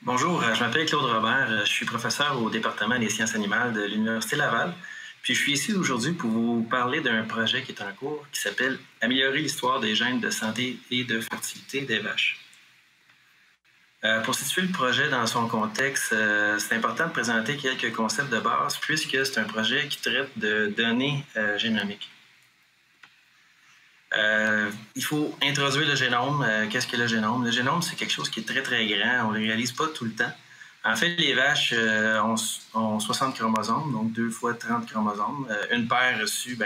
Bonjour, je m'appelle Claude Robert, je suis professeur au département des sciences animales de l'Université Laval. Puis je suis ici aujourd'hui pour vous parler d'un projet qui est en cours qui s'appelle Améliorer l'histoire des gènes de santé et de fertilité des vaches. Pour situer le projet dans son contexte, c'est important de présenter quelques concepts de base puisque c'est un projet qui traite de données génomiques. Il faut introduire le génome. Qu'est-ce que le génome? Le génome, c'est quelque chose qui est très, très grand. On ne le réalise pas tout le temps. En fait, les vaches ont 60 chromosomes, donc 2 fois 30 chromosomes. Une paire reçue,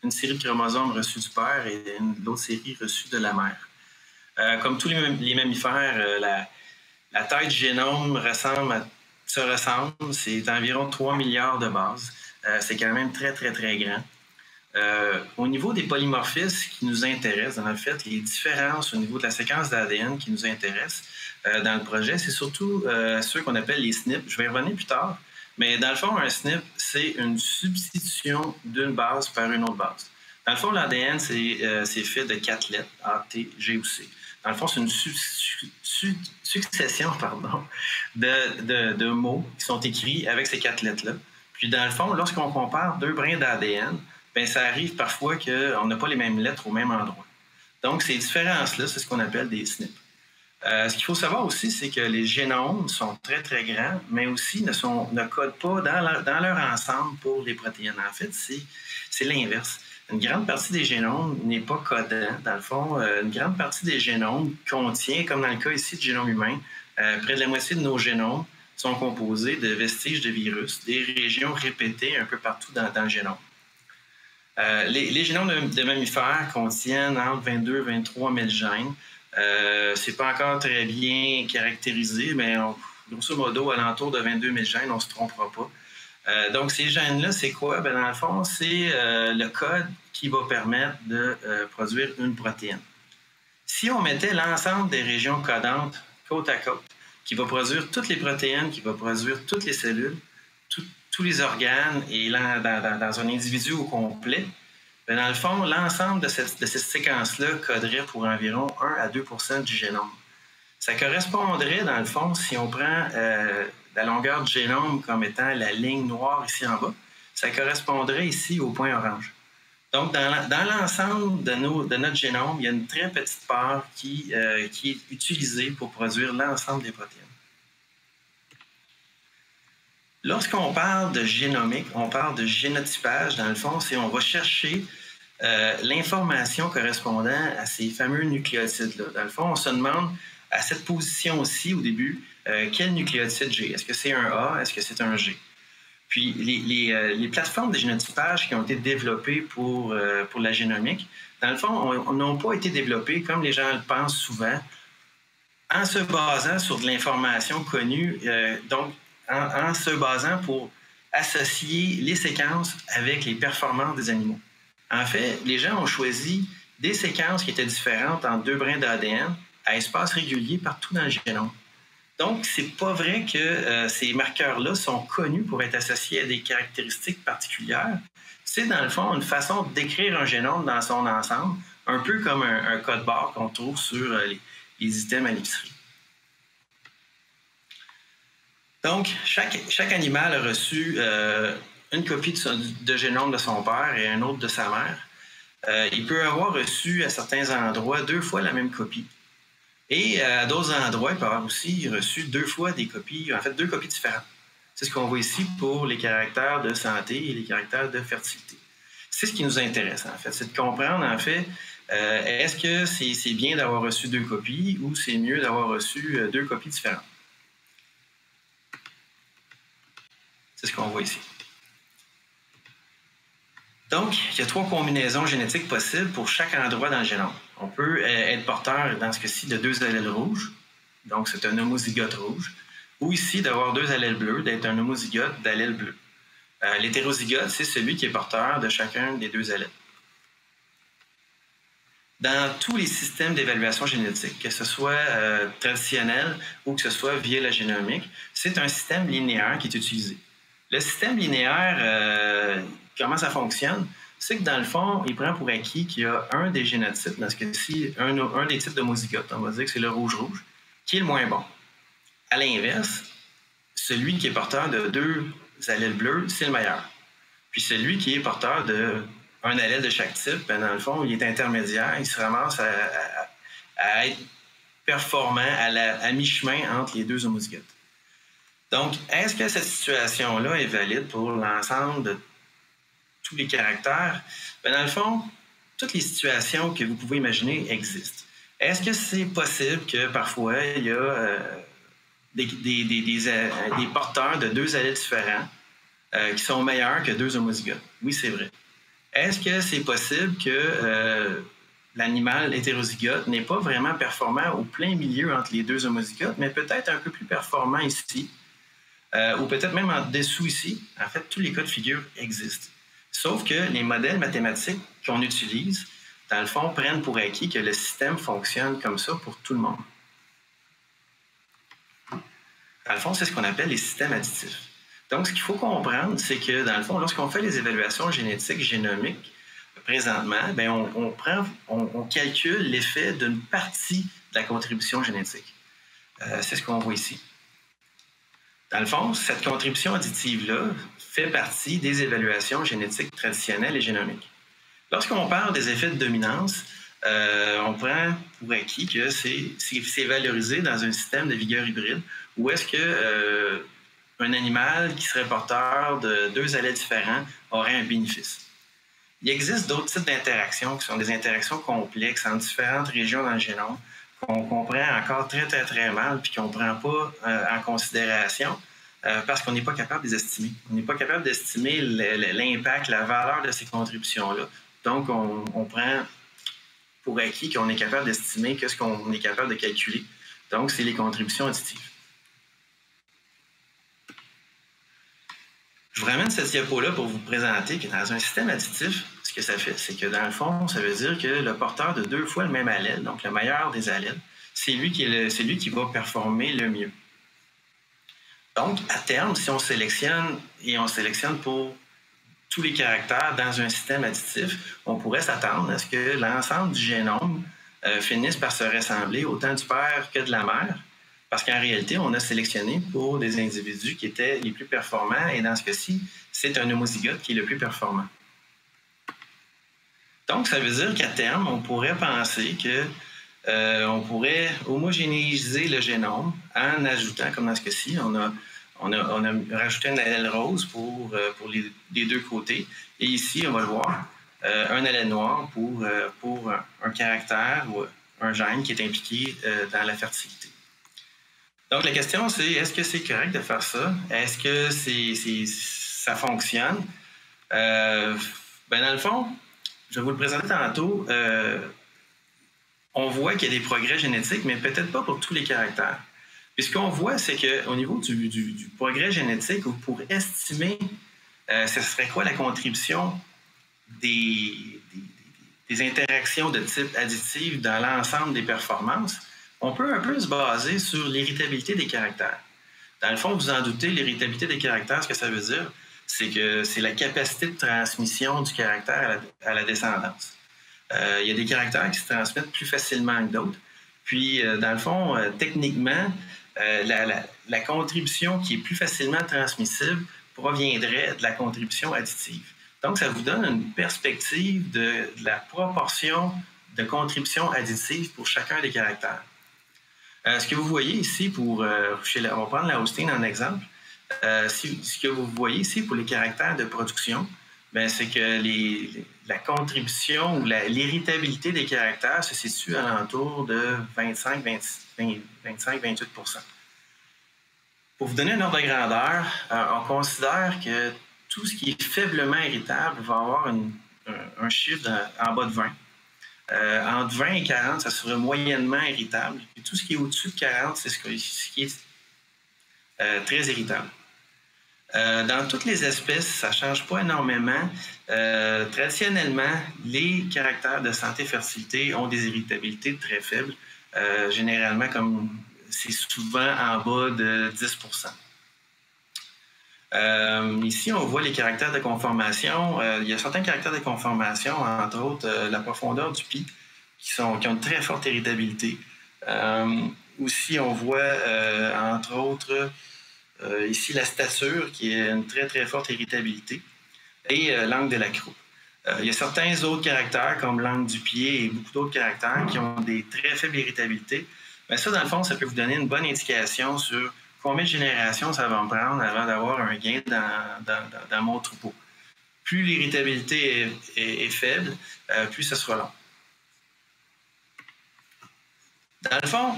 une série de chromosomes reçus du père et l'autre série reçue de la mère. Comme tous les mammifères, la taille du génome se ressemble. C'est environ 3 milliards de bases. C'est quand même très, très, très grand. Au niveau des polymorphismes qui nous intéressent, en fait, les différences au niveau de la séquence d'ADN qui nous intéressent dans le projet, c'est surtout ceux qu'on appelle les SNP. Je vais y revenir plus tard. Mais dans le fond, un SNP, c'est une substitution d'une base par une autre base. Dans le fond, l'ADN, c'est fait de 4 lettres, A, T, G ou C. Dans le fond, c'est une succession de mots qui sont écrits avec ces 4 lettres-là. Puis dans le fond, lorsqu'on compare deux brins d'ADN, bien, ça arrive parfois qu'on n'a pas les mêmes lettres au même endroit. Donc, ces différences-là, c'est ce qu'on appelle des SNP. Ce qu'il faut savoir aussi, c'est que les génomes sont très, très grands, mais aussi ne codent pas dans leur ensemble pour les protéines. En fait, c'est l'inverse. Une grande partie des génomes n'est pas codant. Dans le fond, une grande partie des génomes contient, comme dans le cas ici du génome humain, près de la moitié de nos génomes sont composés de vestiges de virus, des régions répétées un peu partout dans le génome. Les génomes de mammifères contiennent entre 22 et 23 000 gènes. C'est pas encore très bien caractérisé, mais grosso modo, alentour de 22 000 gènes, on ne se trompera pas. Donc, ces gènes-là, c'est quoi? Bien, dans le fond, c'est le code qui va permettre de produire une protéine. Si on mettait l'ensemble des régions codantes côte à côte, qui va produire toutes les protéines, qui va produire toutes les cellules, tous les organes et dans un individu au complet, bien, dans le fond, l'ensemble de cette séquence-là coderait pour environ 1 à 2 % du génome. Ça correspondrait, dans le fond, si on prend la longueur du génome comme étant la ligne noire ici en bas, ça correspondrait ici au point orange. Donc, dans l'ensemble de notre génome, il y a une très petite part qui est utilisée pour produire l'ensemble des protéines. Lorsqu'on parle de génomique, on parle de génotypage. Dans le fond, on va chercher l'information correspondant à ces fameux nucléotides-là. Dans le fond, on se demande à cette position-ci, au début, quel nucléotide j'ai? Est-ce que c'est un A? Est-ce que c'est un G? Puis, les plateformes de génotypage qui ont été développées pour la génomique, dans le fond, n'ont pas été développées, comme les gens le pensent souvent, en se basant sur de l'information connue, donc en se basant pour associer les séquences avec les performances des animaux. En fait, les gens ont choisi des séquences qui étaient différentes entre deux brins d'ADN à espace régulier partout dans le génome. Donc, c'est pas vrai que ces marqueurs-là sont connus pour être associés à des caractéristiques particulières. C'est, dans le fond, une façon de décrire un génome dans son ensemble, un peu comme un code barre qu'on trouve sur les items à l'épicerie. Donc, chaque animal a reçu une copie de génome de son père et une autre de sa mère. Il peut avoir reçu à certains endroits 2 fois la même copie. Et à d'autres endroits, il peut avoir aussi reçu 2 fois des copies, en fait 2 copies différentes. C'est ce qu'on voit ici pour les caractères de santé et les caractères de fertilité. C'est ce qui nous intéresse, en fait, c'est de comprendre, en fait, est-ce que c'est bien d'avoir reçu 2 copies ou c'est mieux d'avoir reçu 2 copies différentes? C'est ce qu'on voit ici. Donc, il y a 3 combinaisons génétiques possibles pour chaque endroit dans le génome. On peut être porteur, dans ce cas-ci, de 2 allèles rouges, donc c'est un homozygote rouge, ou ici, d'avoir 2 allèles bleus, d'être un homozygote d'allèles bleus. L'hétérozygote, c'est celui qui est porteur de chacun des 2 allèles. Dans tous les systèmes d'évaluation génétique, que ce soit traditionnel ou que ce soit via la génomique, c'est un système linéaire qui est utilisé. Le système linéaire, comment ça fonctionne? C'est que dans le fond, il prend pour acquis qu'il y a un des génotypes, dans ce cas-ci, un des types d'homozygote, on va dire que c'est le rouge-rouge, qui est le moins bon. À l'inverse, celui qui est porteur de 2 allèles bleus, c'est le meilleur. Puis celui qui est porteur d'un allèle de chaque type, ben dans le fond, il est intermédiaire, il se ramasse à être performant à mi-chemin entre les 2 homozygotes. Donc, est-ce que cette situation-là est valide pour l'ensemble de tous les caractères? Ben dans le fond, toutes les situations que vous pouvez imaginer existent. Est-ce que c'est possible que parfois, il y a des porteurs de 2 allèles différents qui sont meilleurs que 2 homozygotes? Oui, c'est vrai. Est-ce que c'est possible que l'animal hétérozygote n'est pas vraiment performant au plein milieu entre les 2 homozygotes, mais peut-être un peu plus performant ici, ou peut-être même en dessous ici? En fait, tous les cas de figure existent. Sauf que les modèles mathématiques qu'on utilise, dans le fond, prennent pour acquis que le système fonctionne comme ça pour tout le monde. Dans le fond, c'est ce qu'on appelle les systèmes additifs. Donc, ce qu'il faut comprendre, c'est que, dans le fond, lorsqu'on fait les évaluations génétiques, génomiques, présentement, bien, on calcule l'effet d'une partie de la contribution génétique. C'est ce qu'on voit ici. Dans le fond, cette contribution additive-là fait partie des évaluations génétiques traditionnelles et génomiques. Lorsqu'on parle des effets de dominance, on prend pour acquis que c'est valorisé dans un système de vigueur hybride, où est-ce que un animal qui serait porteur de 2 allèles différents aurait un bénéfice. Il existe d'autres types d'interactions qui sont des interactions complexes en différentes régions dans le génome qu'on comprend encore très, très, très mal puis qu'on ne prend pas en considération parce qu'on n'est pas capable de les estimer. On n'est pas capable d'estimer l'impact, la valeur de ces contributions-là. Donc, on prend pour acquis qu'on est capable d'estimer ce qu'on est capable de calculer. Donc, c'est les contributions additives. Je vous ramène cette diapo-là pour vous présenter que dans un système additif, ce que ça fait, c'est que dans le fond, ça veut dire que le porteur de 2 fois le même allèle, donc le meilleur des allèles, c'est lui qui va performer le mieux. Donc, à terme, si on sélectionne, et on sélectionne pour tous les caractères dans un système additif, on pourrait s'attendre à ce que l'ensemble du génome finisse par se ressembler autant du père que de la mère, parce qu'en réalité, on a sélectionné pour des individus qui étaient les plus performants, et dans ce cas-ci, c'est un homozygote qui est le plus performant. Donc, ça veut dire qu'à terme, on pourrait penser qu'on pourrait homogénéiser le génome en ajoutant, comme dans ce cas-ci, on a rajouté un allèle rose pour les 2 côtés. Et ici, on va le voir, un allèle noir pour un caractère ou un gène qui est impliqué dans la fertilité. Donc, la question, c'est est-ce que c'est correct de faire ça? Est-ce que ça fonctionne? Ben, dans le fond, je vais vous le présenter tantôt. On voit qu'il y a des progrès génétiques, mais peut-être pas pour tous les caractères. Puis ce qu'on voit, c'est qu'au niveau du progrès génétique, pour estimer ce serait quoi la contribution des interactions de type additif dans l'ensemble des performances, on peut un peu se baser sur l'héritabilité des caractères. Dans le fond, vous en doutez, l'héritabilité des caractères, ce que ça veut dire, c'est que c'est la capacité de transmission du caractère à la descendance. Il y a des caractères qui se transmettent plus facilement que d'autres. Puis, dans le fond, techniquement, la contribution qui est plus facilement transmissible proviendrait de la contribution additive. Donc, ça vous donne une perspective de la proportion de contribution additive pour chacun des caractères. Ce que vous voyez ici, on va prendre la hostine en exemple, ce que vous voyez ici pour les caractères de production, c'est que la contribution ou l'héritabilité des caractères se situe alentour de 25-28 %. Pour vous donner un ordre de grandeur, on considère que tout ce qui est faiblement héritable va avoir un chiffre en bas de 20. Entre 20 et 40, ça serait moyennement héritable. Et tout ce qui est au-dessus de 40, c'est ce qui est très héritable. Dans toutes les espèces, ça ne change pas énormément. Traditionnellement, les caractères de santé-fertilité ont des héritabilités très faibles. Généralement, comme c'est souvent en bas de 10 %. Ici, on voit les caractères de conformation. Il y a certains caractères de conformation, entre autres la profondeur du pis, qui ont une très forte héritabilité. aussi, on voit, entre autres, ici la stature, qui est une très, très forte irritabilité, et l'angle de la croupe. Il y a certains autres caractères, comme l'angle du pied et beaucoup d'autres caractères, qui ont des très faibles irritabilités. Mais ça, dans le fond, ça peut vous donner une bonne indication sur combien de générations ça va me prendre avant d'avoir un gain dans mon troupeau. Plus l'irritabilité est faible, plus ce sera long. Dans le fond,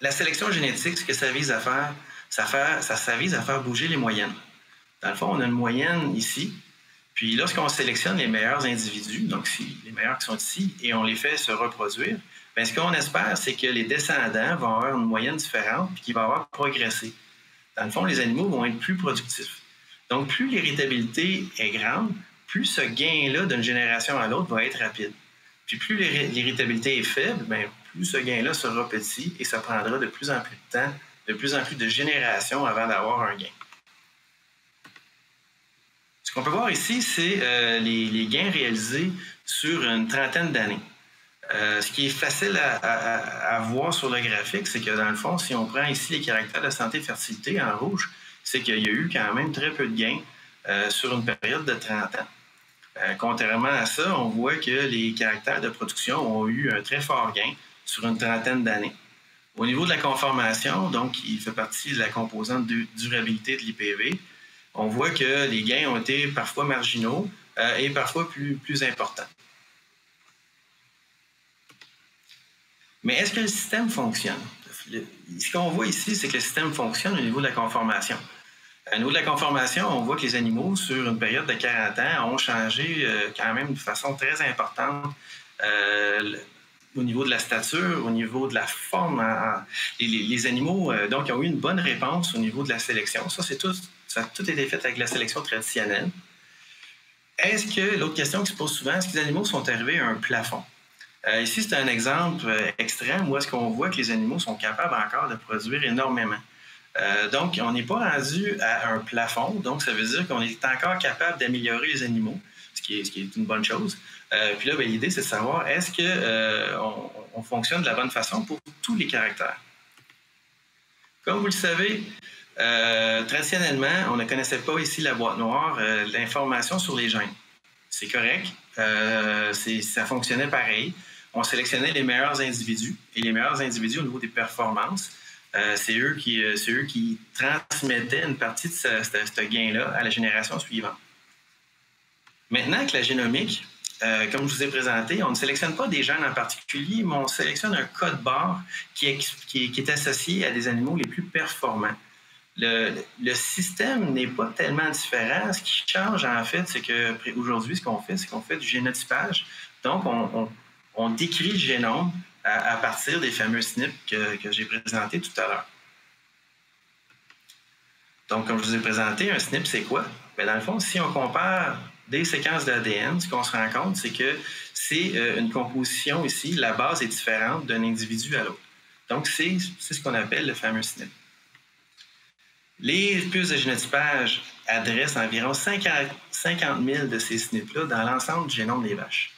la sélection génétique, ce que ça vise à faire, ça vise à faire bouger les moyennes. Dans le fond, on a une moyenne ici, puis lorsqu'on sélectionne les meilleurs individus, donc les meilleurs qui sont ici, et on les fait se reproduire, bien, ce qu'on espère, c'est que les descendants vont avoir une moyenne différente puis qu'ils vont avoir progressé. Dans le fond, les animaux vont être plus productifs. Donc, plus l'irritabilité est grande, plus ce gain-là d'une génération à l'autre va être rapide. Puis plus l'irritabilité est faible, bien, plus ce gain-là sera petit et ça prendra de plus en plus de temps, de plus en plus de générations avant d'avoir un gain. Ce qu'on peut voir ici, c'est les gains réalisés sur une trentaine d'années. Ce qui est facile à voir sur le graphique, c'est que dans le fond, si on prend ici les caractères de santé-fertilité en rouge, c'est qu'il y a eu quand même très peu de gains sur une période de 30 ans. Contrairement à ça, on voit que les caractères de production ont eu un très fort gain sur une trentaine d'années. Au niveau de la conformation, donc qui fait partie de la composante de durabilité de l'IPV, on voit que les gains ont été parfois marginaux et parfois plus importants. Mais est-ce que le système fonctionne? Ce qu'on voit ici, c'est que le système fonctionne au niveau de la conformation. Au niveau de la conformation, on voit que les animaux, sur une période de 40 ans, ont changé quand même de façon très importante au niveau de la stature, au niveau de la forme. Les animaux, donc, ont eu une bonne réponse au niveau de la sélection. Ça a tout été fait avec la sélection traditionnelle. Est-ce que, l'autre question qui se pose souvent, est-ce que les animaux sont arrivés à un plafond? Ici, c'est un exemple extrême où est-ce qu'on voit que les animaux sont capables encore de produire énormément. Donc, on n'est pas rendu à un plafond, donc ça veut dire qu'on est encore capable d'améliorer les animaux, ce qui est une bonne chose. Puis là, bien, l'idée, c'est de savoir est-ce qu'on fonctionne de la bonne façon pour tous les caractères. Comme vous le savez, traditionnellement, on ne connaissait pas ici la boîte noire, l'information sur les gènes. C'est correct, ça fonctionnait pareil. On sélectionnait les meilleurs individus, et les meilleurs individus au niveau des performances, c'est eux qui transmettaient une partie de ce gain-là à la génération suivante. Maintenant que la génomique, comme je vous ai présenté, on ne sélectionne pas des gènes en particulier, mais on sélectionne un code barre qui est associé à des animaux les plus performants. Le système n'est pas tellement différent. Ce qui change, en fait, c'est qu'aujourd'hui, ce qu'on fait, c'est qu'on fait du génotypage. Donc, on décrit le génome à partir des fameux SNP que j'ai présentés tout à l'heure. Donc, comme je vous ai présenté, un SNP, c'est quoi? Bien, dans le fond, si on compare des séquences d'ADN, ce qu'on se rend compte, c'est que c'est une composition ici, la base est différente d'un individu à l'autre. Donc, c'est ce qu'on appelle le fameux SNP. Les puces de génotypage adressent environ 50 000 de ces SNP-là dans l'ensemble du génome des vaches.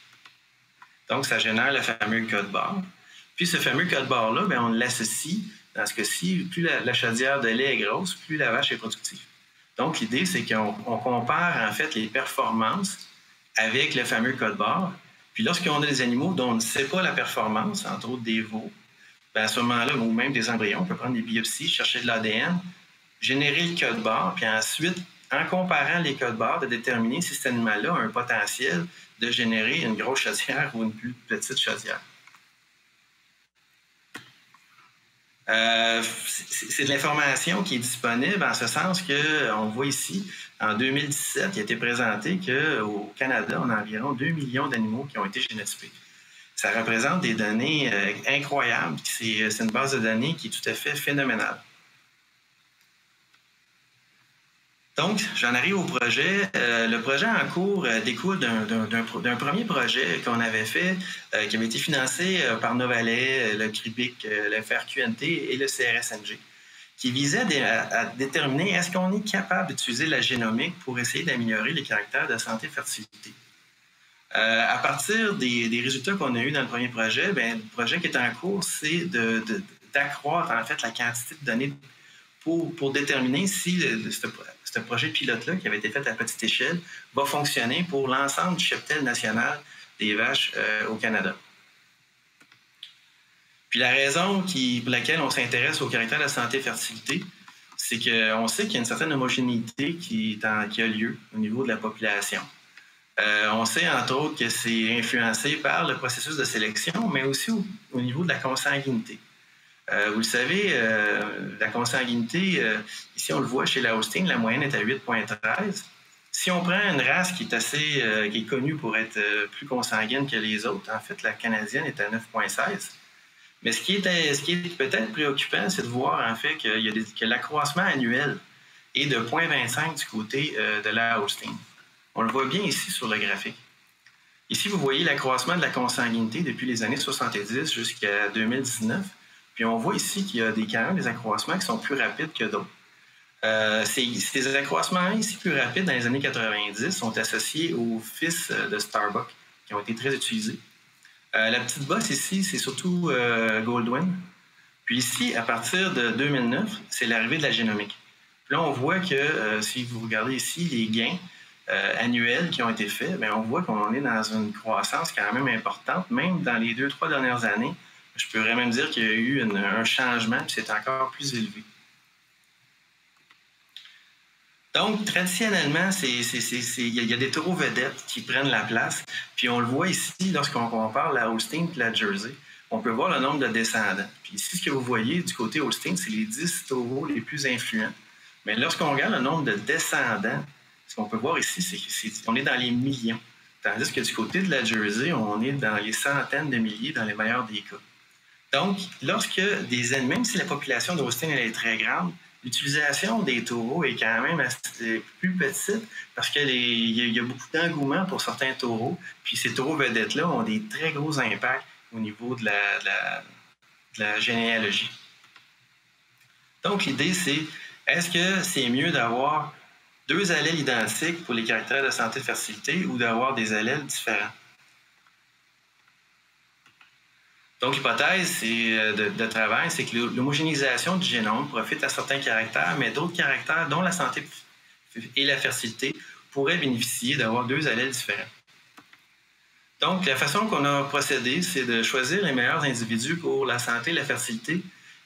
Donc, ça génère le fameux code barre. Puis, ce fameux code barre-là, bien, on l'associe, dans ce cas-ci, plus la chaudière de lait est grosse, plus la vache est productive. Donc, l'idée, c'est qu'on compare, en fait, les performances avec le fameux code barre. Puis, lorsqu'on a des animaux dont on ne sait pas la performance, entre autres des veaux, bien, à ce moment-là, ou même des embryons, on peut prendre des biopsies, chercher de l'ADN, générer le code barre, puis ensuite, en comparant les codes barres, de déterminer si cet animal-là a un potentiel de générer une grosse chaudière ou une plus petite chaudière. C'est de l'information qui est disponible en ce sens qu'on voit ici, en 2017, il a été présenté qu'au Canada, on a environ 2 millions d'animaux qui ont été génotypés. Ça représente des données incroyables. C'est une base de données qui est tout à fait phénoménale. Donc, j'en arrive au projet. Le projet en cours découle d'un premier projet qu'on avait fait, qui avait été financé par Novalet, le CRIBIC, le FRQNT et le CRSNG, qui visait à déterminer est-ce qu'on est capable d'utiliser la génomique pour essayer d'améliorer les caractères de santé-fertilité. À partir des résultats qu'on a eus dans le premier projet, bien, le projet qui est en cours, c'est d'accroître en fait la quantité de données pour déterminer si ce projet pilote-là, qui avait été fait à petite échelle, va fonctionner pour l'ensemble du cheptel national des vaches au Canada. Puis la raison pour laquelle on s'intéresse au caractère de la santé et fertilité, c'est qu'on sait qu'il y a une certaine homogénéité qui a lieu au niveau de la population. On sait, entre autres, que c'est influencé par le processus de sélection, mais aussi au niveau de la consanguinité. Vous le savez, la consanguinité, ici on le voit chez la Holstein, la moyenne est à 8,13. Si on prend une race qui est connue pour être plus consanguine que les autres, en fait, la canadienne est à 9,16. Mais ce qui est peut-être préoccupant, c'est de voir en fait que l'accroissement annuel est de 0,25 du côté de la Holstein. On le voit bien ici sur le graphique. Ici, vous voyez l'accroissement de la consanguinité depuis les années 70 jusqu'à 2019. Puis on voit ici qu'il y a quand même des accroissements qui sont plus rapides que d'autres. Ces accroissements ici plus rapides dans les années 90 sont associés aux fils de Starbuck qui ont été très utilisés. La petite bosse ici, c'est surtout Goldwyn. Puis ici, à partir de 2009, c'est l'arrivée de la génomique. Puis là, on voit que si vous regardez ici les gains annuels qui ont été faits, bien, on voit qu'on est dans une croissance quand même importante. Même dans les 2-3 dernières années, je pourrais même dire qu'il y a eu un changement, puis c'est encore plus élevé. Donc, traditionnellement, il y a des taureaux vedettes qui prennent la place. Puis on le voit ici, lorsqu'on compare la Holstein et la Jersey, on peut voir le nombre de descendants. Puis ici, ce que vous voyez du côté Holstein, c'est les 10 taureaux les plus influents. Mais lorsqu'on regarde le nombre de descendants, ce qu'on peut voir ici, c'est qu'on est dans les millions. Tandis que du côté de la Jersey, on est dans les centaines de milliers dans les meilleurs des cas. Donc, même si la population d'Holstein est très grande, l'utilisation des taureaux est quand même plus petite parce qu'il y a beaucoup d'engouement pour certains taureaux. Puis ces taureaux vedettes-là ont des très gros impacts au niveau de la généalogie. Donc, l'idée, c'est est-ce que c'est mieux d'avoir 2 allèles identiques pour les caractères de santé et de fertilité ou d'avoir des allèles différents? Donc, l'hypothèse de travail, c'est que l'homogénéisation du génome profite à certains caractères, mais d'autres caractères, dont la santé et la fertilité, pourraient bénéficier d'avoir 2 allèles différents. Donc, la façon qu'on a procédé, c'est de choisir les meilleurs individus pour la santé et la fertilité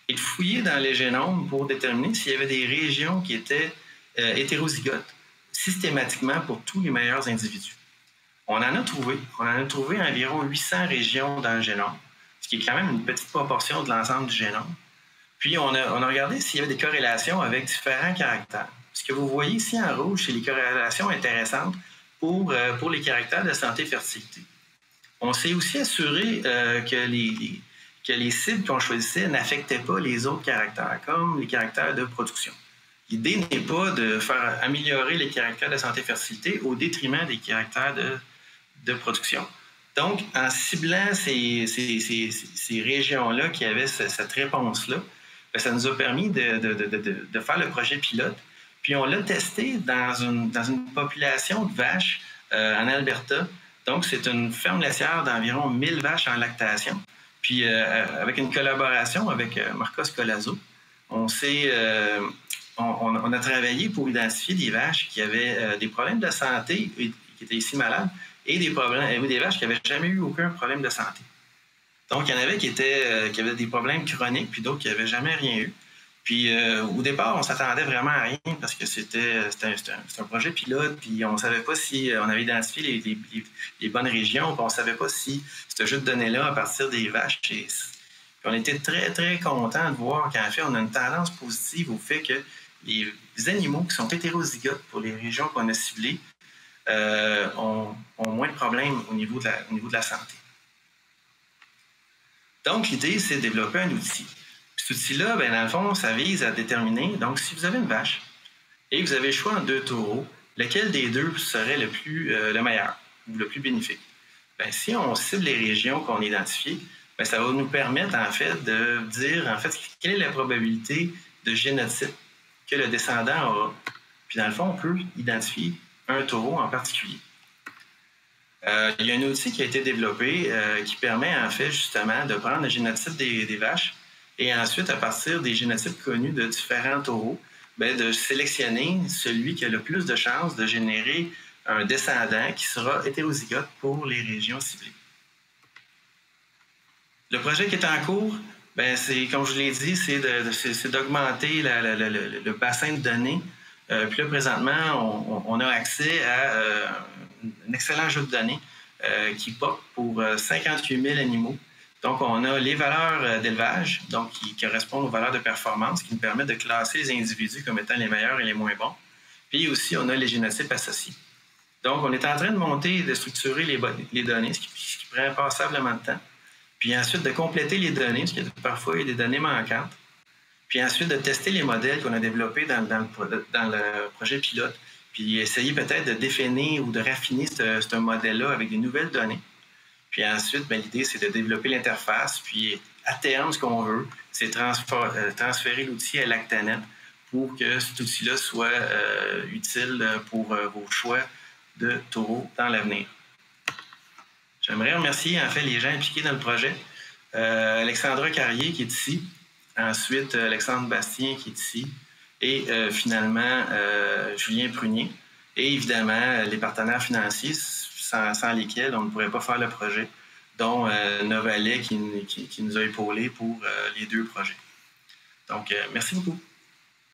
et de fouiller dans les génomes pour déterminer s'il y avait des régions qui étaient hétérozygotes systématiquement pour tous les meilleurs individus. On en a trouvé environ 800 régions dans le génome, ce qui est quand même une petite proportion de l'ensemble du génome. Puis, on a regardé s'il y avait des corrélations avec différents caractères. Ce que vous voyez ici en rouge, c'est les corrélations intéressantes pour les caractères de santé et fertilité. On s'est aussi assuré que les cibles qu'on choisissait n'affectaient pas les autres caractères, comme les caractères de production. L'idée n'est pas de faire améliorer les caractères de santé et fertilité au détriment des caractères de production. Donc, en ciblant ces régions-là qui avaient cette réponse-là, ça nous a permis de faire le projet pilote. Puis on l'a testé dans une population de vaches en Alberta. Donc, c'est une ferme laitière d'environ 1000 vaches en lactation. Puis, avec une collaboration avec Marcos Colazo, on a travaillé pour identifier des vaches qui avaient des problèmes de santé et qui étaient ici malades et des vaches qui n'avaient jamais eu aucun problème de santé. Donc, il y en avait qui avaient des problèmes chroniques puis d'autres qui n'avaient jamais rien eu. Puis, au départ, on s'attendait vraiment à rien parce que c'était un projet pilote, puis on ne savait pas si on avait identifié les bonnes régions, puis on ne savait pas si ce jeu de données-là, à partir des vaches, puis on était très, très contents de voir qu'en fait, on a une tendance positive au fait que les animaux qui sont hétérozygotes pour les régions qu'on a ciblées ont moins de problèmes au niveau de la santé. Donc, l'idée, c'est de développer un outil. Cet outil-là, bien, dans le fond, ça vise à déterminer, donc, si vous avez une vache et que vous avez le choix entre 2 taureaux, lequel des 2 serait le meilleur ou le plus bénéfique? Bien, si on cible les régions qu'on a identifiées, bien, ça va nous permettre, en fait, de dire, en fait, quelle est la probabilité de génotype que le descendant aura. Puis, dans le fond, on peut identifier un taureau en particulier. Il y a un outil qui a été développé qui permet, en fait, justement, de prendre le génotype des vaches Et ensuite, à partir des génotypes connus de différents taureaux, bien, de sélectionner celui qui a le plus de chances de générer un descendant qui sera hétérozygote pour les régions ciblées. Le projet qui est en cours, bien, c'est, comme je l'ai dit, c'est d'augmenter le bassin de données. Puis là, présentement, on a accès à un excellent jeu de données qui porte pour 58 000 animaux. Donc, on a les valeurs d'élevage, donc qui correspondent aux valeurs de performance, qui nous permettent de classer les individus comme étant les meilleurs et les moins bons. Puis aussi, on a les génotypes associés. Donc, on est en train de monter et de structurer les données, ce qui prend passablement de temps. Puis ensuite, de compléter les données, parce que parfois, il y a des données manquantes. Puis ensuite, de tester les modèles qu'on a développés dans le projet pilote. Puis essayer peut-être de définir ou de raffiner ce modèle-là avec des nouvelles données. Puis ensuite, bien, l'idée, c'est de développer l'interface. Puis à terme, ce qu'on veut, c'est transférer l'outil à Lactanet pour que cet outil-là soit utile pour vos choix de taureaux dans l'avenir. J'aimerais remercier en fait les gens impliqués dans le projet. Alexandra Carrier qui est ici. Ensuite, Alexandre Bastien qui est ici. Et finalement, Julien Prunier. Et évidemment, les partenaires financiers sans lesquels on ne pourrait pas faire le projet, dont Novalet qui nous a épaulés pour les 2 projets. Donc, merci beaucoup.